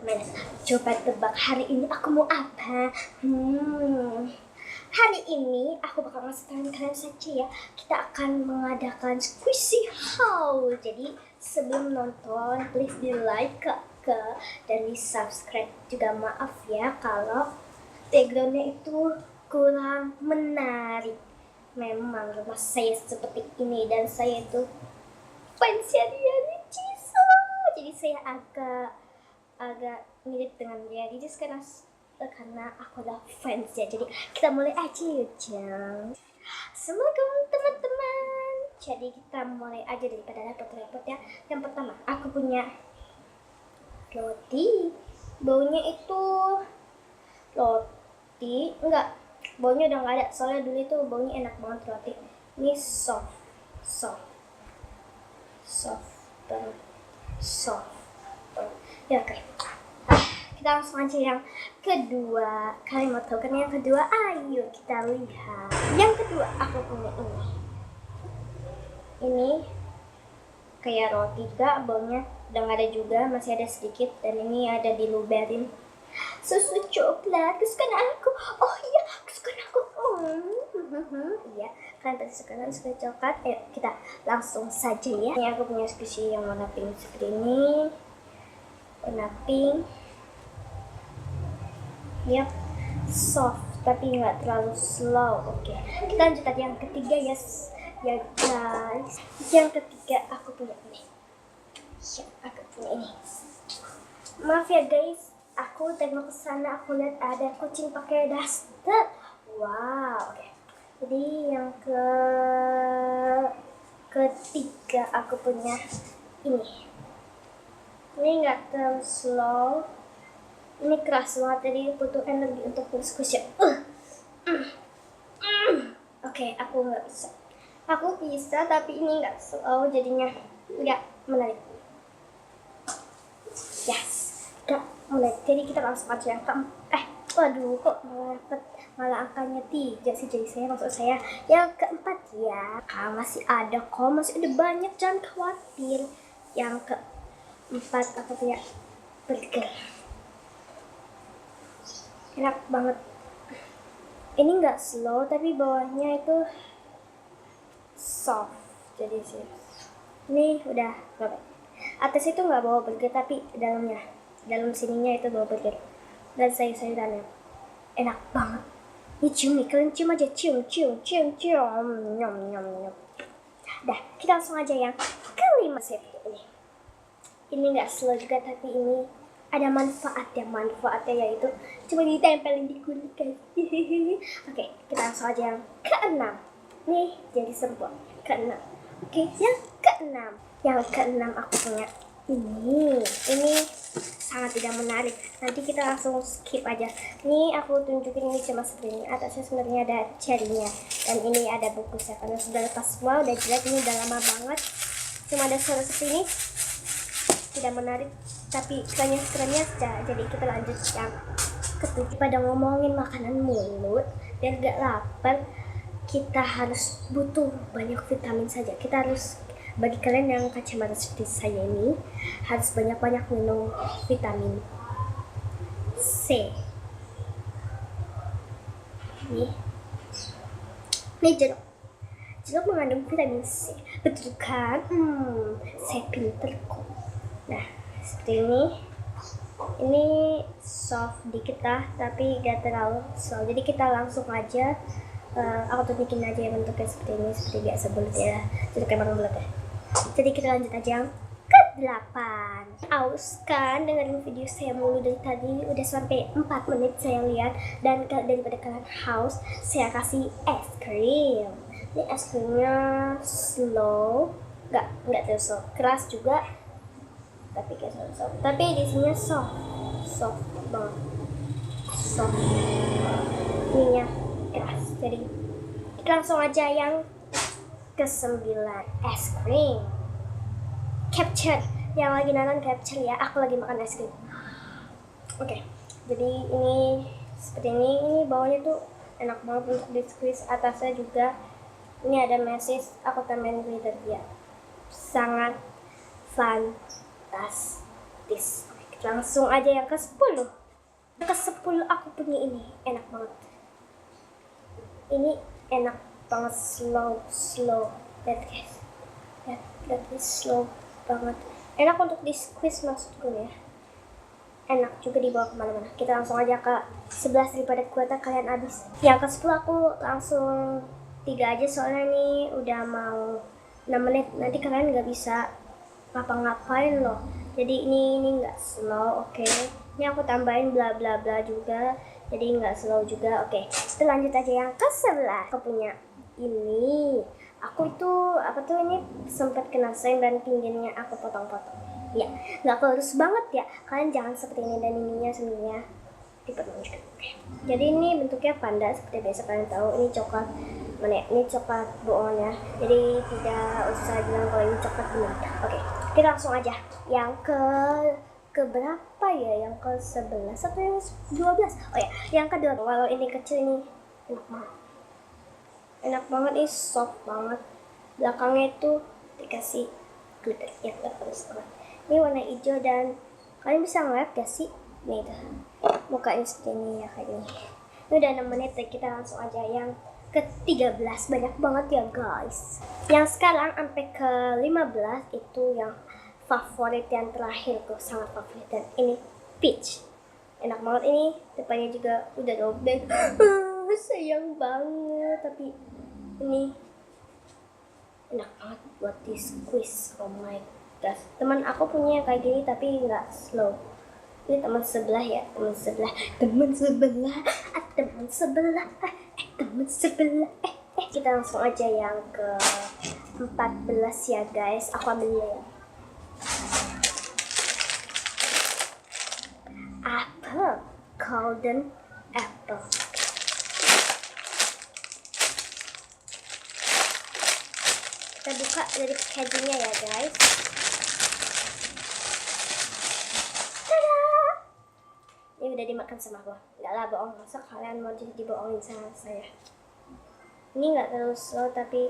Mana? Coba tebak hari ini aku mau apa? Hari ini aku bakal ngasih kalian saja ya. Kita akan mengadakan squishy haul. Jadi sebelum nonton, please di like dan di subscribe juga. Maaf ya kalau backgroundnya itu kurang menarik. Memang rumah saya seperti ini dan saya itu fansnya dia Jisoo. Jadi saya agak mirip dengan dia karena aku adalah fans ya. Jadi kita mulai aja ya Jang. Assalamualaikum teman-teman. Jadi kita mulai aja daripada repot-repot ya. Yang pertama aku punya roti. Baunya itu roti enggak, baunya udah nggak ada soalnya dulu itu baunya enak banget roti. Ini soft ya. Oke. Kita langsung aja yang kedua. Kalian mau tahu kan yang kedua? Ayo kita lihat. Yang kedua aku punya ini kayak roti juga, baunya udah nggak ada juga, masih ada sedikit. Dan ini ada diluberin susu coklat kesukaan aku. Oh iya, kesukaan aku. Iya, kalian pasti suka coklat. Ayo kita langsung saja ya. Ini aku punya squishy yang warna pink seperti ini. Warna pink. Yap, soft tapi nggak terlalu slow. Oke, kita lanjut aja yang ketiga ya guys. Yang ketiga aku punya ini. Maaf ya guys, aku tengok ke sana, aku lihat ada kucing pakai daster. Wow, oke. Jadi yang ketiga aku punya ini. Ini nggak terlalu slow. Ini keras banget, jadi butuh energi untuk squishy. Oke, aku nggak bisa. Aku bisa, tapi ini nggak slow, jadinya nggak menarik. Yes, nggak menarik. Jadi kita langsung aja yang waduh, kok malah angkanya 3 sih. Jadi maksud saya yang keempat ya. Masih ada kok, masih ada banyak, jangan khawatir. Yang keempat aku punya burger. Enak banget. Ini nggak slow tapi bawahnya itu soft. Jadi sih ini udah berapa? Atas itu nggak bawa burger tapi dalam sininya itu bawa burger dan sayur-sayurannya. Enak banget. Ini cium nih, kalian cium aja, cium. Nyom. Dah, kita langsung aja yang kelima sih ini. Ini nggak slow juga tapi ini ada manfaatnya yaitu cuma ditempelin di kulit guys. Oke, kita langsung aja yang keenam. Nih jadi sempurna keenam. Oke, yang keenam aku punya ini sangat tidak menarik. Nanti kita langsung skip aja. Nih aku tunjukin, ini cuma seperti ini. Atasnya sebenarnya ada cherry-nya dan ini ada bungkusnya karena sudah lepas semua, udah jelek, ini udah lama banget. Cuma ada suara seperti ini, tidak menarik tapi kerennya saja. Jadi kita lanjut yang ketujuh. Pada ngomongin makanan mulut dan gak lapar, kita harus butuh banyak vitamin saja. Kita harus, bagi kalian yang kacamata seperti saya ini, harus banyak-banyak minum vitamin C. Ini jeruk mengandung vitamin C, betul kan? Saya pinter kok. Nah, seperti ini soft dikit lah tapi gak terlalu slow. Jadi kita langsung aja, aku tunjukin aja ya bentuknya seperti ini, seperti biasa bulat ya, jadi kayak bulat ya. Jadi kita lanjut aja yang ke-8. Aus kan dengerin video saya mulu dari tadi, udah sampai 4 menit saya lihat. Dan daripada kalian haus, saya kasih es krim. Ini es krimnya slow, nggak terlalu slow, keras juga tapi kayak soft. Tapi di sini soft banget, ininya keras. Jadi kita langsung aja yang ke-9, es krim capture. Yang lagi nonton capture ya, aku lagi makan es krim. Oke, jadi ini seperti ini bawahnya tuh enak banget untuk di squeeze. Atasnya juga ini ada message, aku tambahin glitter ya, sangat fantastis. Langsung aja yang ke-10. Yang ke-10 aku punya ini, enak banget. Ini enak banget, slow. Lihat guys. Lihat slow banget. Enak untuk di squeeze maksudku ya. Enak juga dibawa kemana-mana. Kita langsung aja ke 11 daripada kuota kalian habis. Yang ke-10 aku langsung 3 aja soalnya nih udah mau 6 menit. Nanti kalian nggak bisa ngapa-ngapain loh. Jadi ini nggak slow, oke. Ini aku tambahin bla bla bla juga. Jadi nggak slow juga, oke. Kita lanjut aja yang ke-11. Aku punya ini. Aku itu ini sempat kena sein dan pinggirnya aku potong-potong. Ya, nggak halus banget ya. Kalian jangan seperti ini dan ininya sebenarnya dipotong juga. Oke. Jadi ini bentuknya panda seperti biasa kalian tahu. Ini coklat mana ya? Ini coklat bohongnya. Jadi tidak usah bilang kalau ini coklat benar. Oke, kita langsung aja yang ke berapa ya? Yang ke 11 atau yang 12? Oh ya, yang kedua. Walau ini kecil ini enak banget, ini soft banget. Belakangnya itu dikasih glitter yang halus banget. Ini warna hijau dan kalian bisa ngeliat gak sih? Nih tuh, mukanya seperti ini ya kayak ini. Ini udah 6 menit dan kita langsung aja yang ke-13. Banyak banget ya guys. Yang sekarang sampai ke-15 itu yang favorit yang terakhir tuh, sangat favorit. Dan ini peach. Enak banget ini, depannya juga udah robek. Sayang banget, tapi ini enak banget buat di squeeze. Oh my gosh, teman aku punya kayak gini tapi nggak slow. Ini teman sebelah ya, teman sebelah. Kita langsung aja yang ke 14 ya guys. Aku ambil ya. Apple, golden apple. Kita buka dari packagingnya ya guys. Tada! Ini udah dimakan sama gua. Enggak lah, bohong. Masa kalian mau dibohongin sama saya? Ini nggak terlalu slow tapi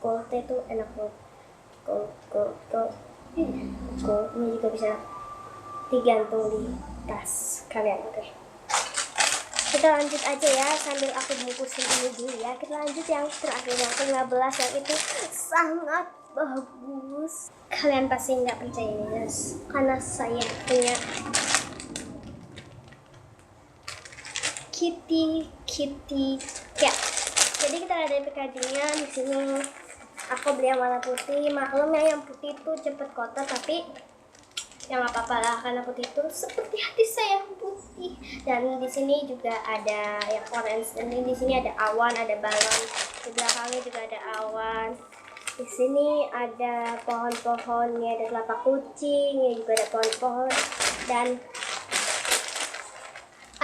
goldnya tuh enak banget. Gold. Ini juga bisa digantung di tas kalian. Oke. Kita lanjut aja ya sambil aku bungkusin ini dulu ya. Kita lanjut yang terakhir yang ke-15 yang itu sangat bagus. Kalian pasti nggak percaya ini guys, karena saya punya kitty cat. Jadi kita ada packagingnya di sini. Aku beli yang warna putih. Maklumnya yang putih itu cepet kotor tapi yang nggak apa-apa lah karena putih itu seperti hati saya yang putih. Dan di sini juga ada yang orange dan di sini ada awan, ada balon. Di belakangnya juga ada awan. Di sini ada pohon-pohonnya, ada kelapa kucing, ya juga ada pohon-pohon. Dan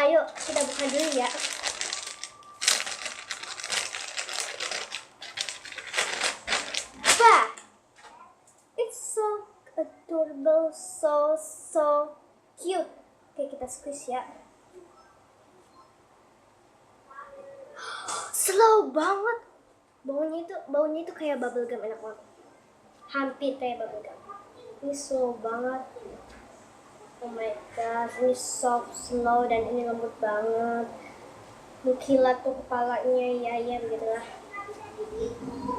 ayo kita buka dulu ya. Wah, it's so adorable, so cute. Oke, kita squeeze ya. Slow banget. Baunya itu kayak bubblegum, enak banget. Hampir kayak bubblegum. Ini slow banget. Oh my gosh, ini soft, slow, dan ini lembut banget. Mengkilat tuh kepalanya, ya begitulah.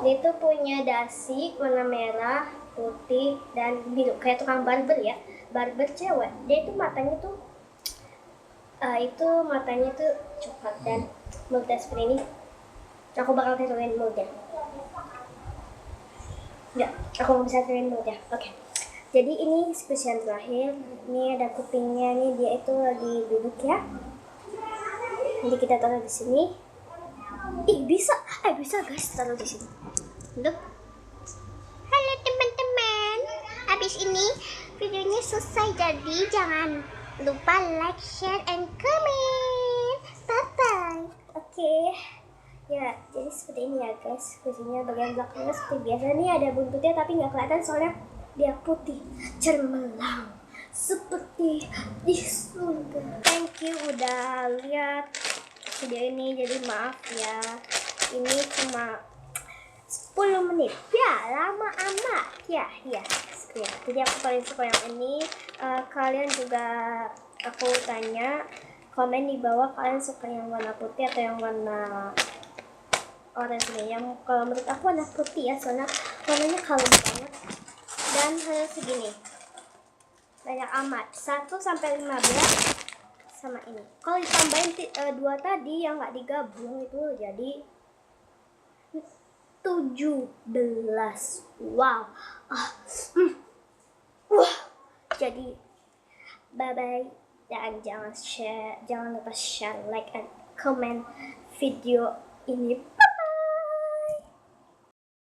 Dia tuh punya dasi warna merah, putih, dan biru. Kayak tukang barber ya, barber cewek. Dia itu matanya tuh coklat dan mulutnya seperti ini. Aku bakal tentuin mulutnya. Enggak, aku nggak bisa tentuin mulutnya. Oke. Jadi ini spesial terakhir. Ini ada kupingnya nih, dia itu lagi duduk ya. Nanti kita taruh di sini. Bisa guys, taruh di sini. Look. Halo teman-teman. Habis ini videonya selesai, jadi jangan lupa like, share, and comment. Bye-bye. Oke. Ya, jadi seperti ini ya guys. Kursinya bagian belakangnya seperti biasa. Nih ada buntutnya tapi nggak kelihatan soalnya dia putih cermelang seperti di surga. Thank you udah lihat video ini. Jadi maaf ya, ini cuma 10 menit. Ya, lama amat. Ya. Jadi aku paling suka yang ini. Kalian juga, aku tanya komen di bawah, kalian suka yang warna putih atau yang warna orange nih. Yang kalau menurut aku warna putih ya, soalnya warnanya kalem banget. Dan harus segini. Banyak amat. 1-15 sama ini. Kalau ditambahin 2 tadi yang nggak digabung itu jadi 17. Wow. Jadi bye bye, dan jangan lupa share, like and comment video ini.